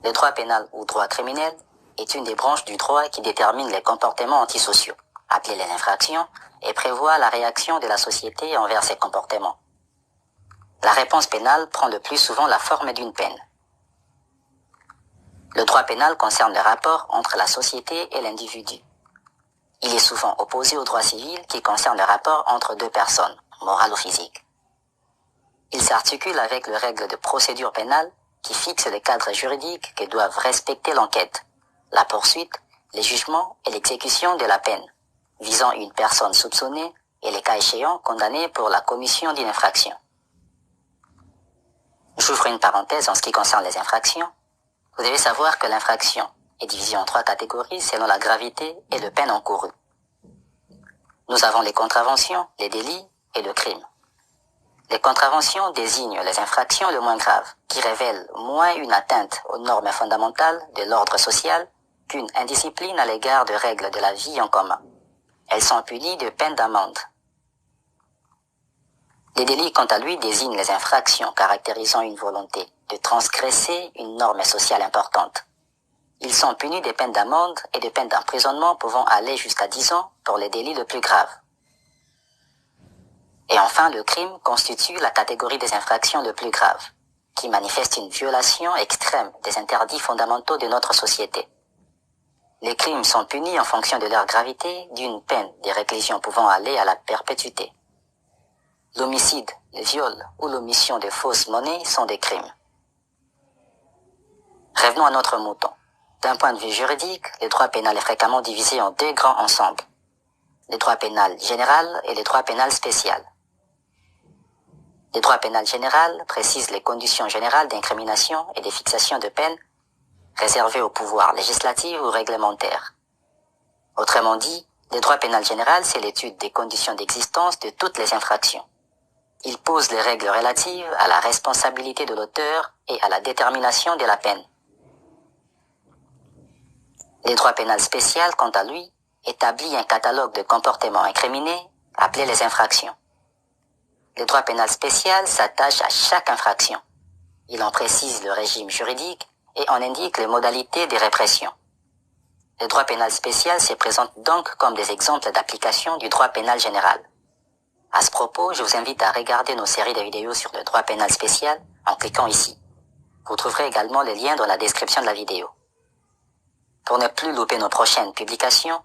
Le droit pénal ou droit criminel est une des branches du droit qui détermine les comportements antisociaux, appelés les infractions, et prévoit la réaction de la société envers ces comportements. La réponse pénale prend le plus souvent la forme d'une peine. Le droit pénal concerne le rapport entre la société et l'individu. Il est souvent opposé au droit civil qui concerne le rapport entre deux personnes, morales ou physiques. Il s'articule avec les règles de procédure pénale qui fixent le cadre juridique que doivent respecter l'enquête, la poursuite, les jugements et l'exécution de la peine, visant une personne soupçonnée et les cas échéants condamnés pour la commission d'une infraction. J'ouvre une parenthèse en ce qui concerne les infractions. Vous devez savoir que l'infraction est divisée en 3 catégories selon la gravité et le peine encourue. Nous avons les contraventions, les délits et le crime. Les contraventions désignent les infractions les moins graves, qui révèlent moins une atteinte aux normes fondamentales de l'ordre social qu'une indiscipline à l'égard de règles de la vie en commun. Elles sont punies de peines d'amende. Les délits, quant à lui, désignent les infractions caractérisant une volonté de transgresser une norme sociale importante. Ils sont punis de peines d'amende et de peines d'emprisonnement pouvant aller jusqu'à 10 ans pour les délits les plus graves. Et enfin, le crime constitue la catégorie des infractions les plus graves, qui manifestent une violation extrême des interdits fondamentaux de notre société. Les crimes sont punis en fonction de leur gravité d'une peine de réclusion pouvant aller à la perpétuité. L'homicide, le viol ou l'omission de fausses monnaies sont des crimes. Revenons à notre mouton. D'un point de vue juridique, le droit pénal est fréquemment divisé en 2 grands ensembles. Le droit pénal général et le droit pénal spécial. Le droit pénal général précise les conditions générales d'incrimination et de fixation de peine réservées au pouvoir législatif ou réglementaire. Autrement dit, le droit pénal général, c'est l'étude des conditions d'existence de toutes les infractions. Il pose les règles relatives à la responsabilité de l'auteur et à la détermination de la peine. Le droit pénal spécial, quant à lui, établit un catalogue de comportements incriminés appelés les infractions. Le droit pénal spécial s'attache à chaque infraction. Il en précise le régime juridique et en indique les modalités de répression. Le droit pénal spécial se présente donc comme des exemples d'application du droit pénal général. À ce propos, je vous invite à regarder nos séries de vidéos sur le droit pénal spécial en cliquant ici. Vous trouverez également les liens dans la description de la vidéo. Pour ne plus louper nos prochaines publications,